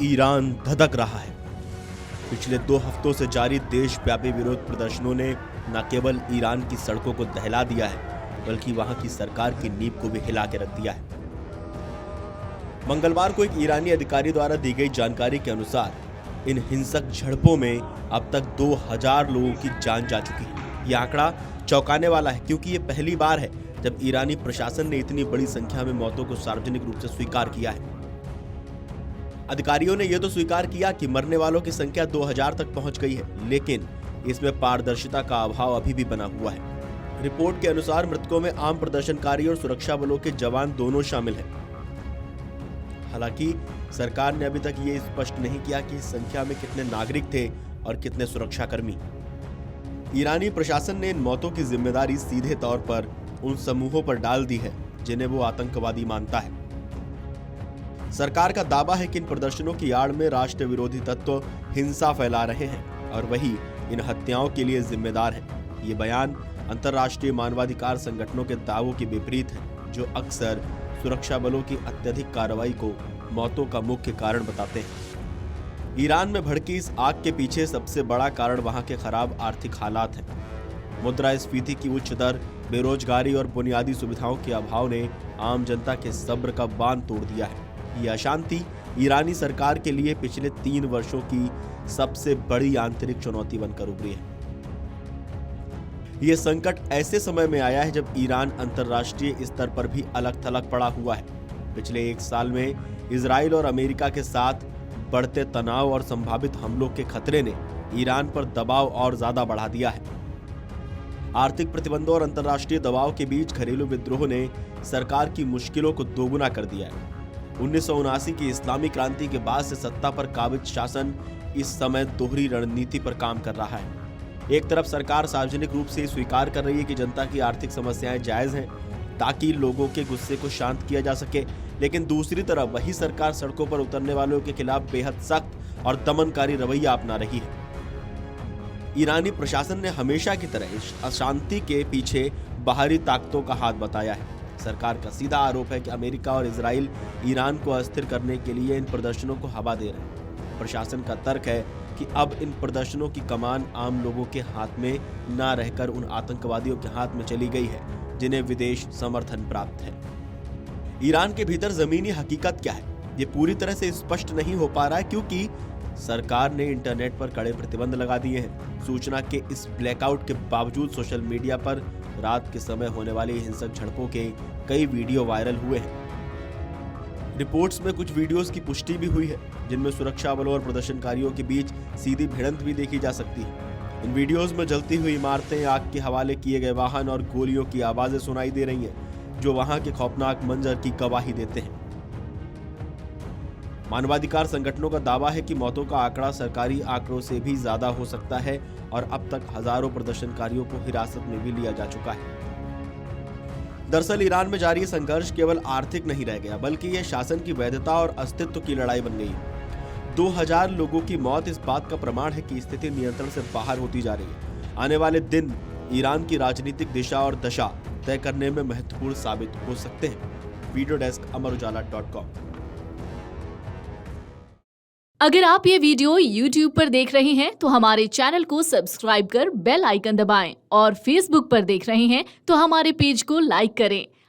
Iran धधक रहा है। पिछले 2 हफ्तों से जारी देशव्यापी विरोध प्रदर्शनों ने न केवल ईरान की सड़कों को दहला दिया है, बल्कि वहां की सरकार की नींव को भी हिला के रख दिया है। मंगलवार को एक ईरानी अधिकारी द्वारा दी गई जानकारी के अनुसार इन हिंसक झड़पों में अब तक 2000 लोगों की जान जा चुकी है। यह आंकड़ा चौंकाने वाला है, क्योंकि ये पहली बार है जब ईरानी प्रशासन ने इतनी बड़ी संख्या में मौतों को सार्वजनिक रूप से स्वीकार किया है। अधिकारियों ने यह तो स्वीकार किया कि मरने वालों की संख्या 2000 तक पहुंच गई है, लेकिन इसमें पारदर्शिता का अभाव अभी भी बना हुआ है। रिपोर्ट के अनुसार मृतकों में आम प्रदर्शनकारी और सुरक्षा बलों के जवान दोनों शामिल हैं। हालांकि सरकार ने अभी तक ये स्पष्ट नहीं किया कि इस संख्या में कितने नागरिक थे और कितने सुरक्षाकर्मी। ईरानी प्रशासन ने इन मौतों की जिम्मेदारी सीधे तौर पर उन समूहों पर डाल दी है जिन्हें वो आतंकवादी मानता है। सरकार का दावा है कि इन प्रदर्शनों की आड़ में राष्ट्र विरोधी तत्व हिंसा फैला रहे हैं और वही इन हत्याओं के लिए जिम्मेदार हैं। ये बयान अंतर्राष्ट्रीय मानवाधिकार संगठनों के दावों के विपरीत है, जो अक्सर सुरक्षा बलों की अत्यधिक कार्रवाई को मौतों का मुख्य कारण बताते हैं। ईरान में भड़की इस आग के पीछे सबसे बड़ा कारण वहां के खराब आर्थिक हालात हैं। मुद्रास्फीति की उच्च दर, बेरोजगारी और बुनियादी सुविधाओं के अभाव ने आम जनता के सब्र का बांध तोड़ दिया है। ये अशांति ईरानी सरकार के लिए पिछले 3 वर्षों की सबसे बड़ी आंतरिक चुनौती बनकर उभरी है। यह संकट ऐसे समय में आया है जब ईरान अंतर्राष्ट्रीय स्तर पर भी अलग थलग पड़ा हुआ है। पिछले 1 साल में इजराइल और अमेरिका के साथ बढ़ते तनाव और संभावित हमलों के खतरे ने ईरान पर दबाव और ज्यादा बढ़ा दिया है। आर्थिक प्रतिबंधों और अंतर्राष्ट्रीय दबाव के बीच घरेलू विद्रोह ने सरकार की मुश्किलों को दोगुना कर दिया है। 1979 की इस्लामी क्रांति के बाद से सत्ता पर काबिज शासन इस समय दोहरी रणनीति पर काम कर रहा है। एक तरफ सरकार सार्वजनिक रूप से स्वीकार कर रही है कि जनता की आर्थिक समस्याएं जायज हैं, ताकि लोगों के गुस्से को शांत किया जा सके, लेकिन दूसरी तरफ वही सरकार सड़कों पर उतरने वालों के खिलाफ बेहद सख्त और दमनकारी रवैया अपना रही है। ईरानी प्रशासन ने हमेशा की तरह इस अशांति के पीछे बाहरी ताकतों का हाथ बताया है। सरकार का सीधा आरोप है कि अमेरिका और इजराइल ईरान को अस्थिर करने के लिए इन प्रदर्शनों को हवा दे रहे हैं। प्रशासन का तर्क है कि अब इन प्रदर्शनों की कमान आम लोगों के हाथ में न रहकर उन आतंकवादियों के हाथ में चली गई है जिन्हें विदेश समर्थन प्राप्त है। ईरान के भीतर जमीनी हकीकत क्या है, ये पूरी तरह से स्पष्ट नहीं हो पा रहा है, क्योंकि सरकार ने इंटरनेट पर कड़े प्रतिबंध लगा दिए हैं। सूचना के इस ब्लैकआउट के बावजूद सोशल मीडिया पर रात के समय होने वाली हिंसक झड़पों के कई वीडियो वायरल हुए हैं। रिपोर्ट्स में कुछ वीडियोस की पुष्टि भी हुई है, जिनमें सुरक्षा बलों और प्रदर्शनकारियों के बीच सीधी भिड़ंत भी देखी जा सकती है। इन वीडियोस में जलती हुई इमारतें, आग के हवाले किए गए वाहन और गोलियों की आवाजें सुनाई दे रही हैं, जो वहां के खौफनाक मंजर की गवाही देते हैं। मानवाधिकार संगठनों का दावा है कि मौतों का आंकड़ा सरकारी आंकड़ों से भी ज्यादा हो सकता है और अब तक हजारों प्रदर्शनकारियों को हिरासत में भी लिया जा चुका है। दरअसल ईरान में जारी संघर्ष केवल आर्थिक नहीं रह गया, बल्कि यह शासन की वैधता और अस्तित्व की लड़ाई बन गई है। 2000 लोगों की मौत इस बात का प्रमाण है कि स्थिति नियंत्रण से बाहर होती जा रही है। आने वाले दिन ईरान की राजनीतिक दिशा और दशा तय करने में महत्वपूर्ण साबित हो सकते हैं। Video desk amarujala.com। अगर आप ये वीडियो YouTube पर देख रहे हैं तो हमारे चैनल को सब्सक्राइब कर बेल आइकन दबाएं और Facebook पर देख रहे हैं तो हमारे पेज को लाइक करें।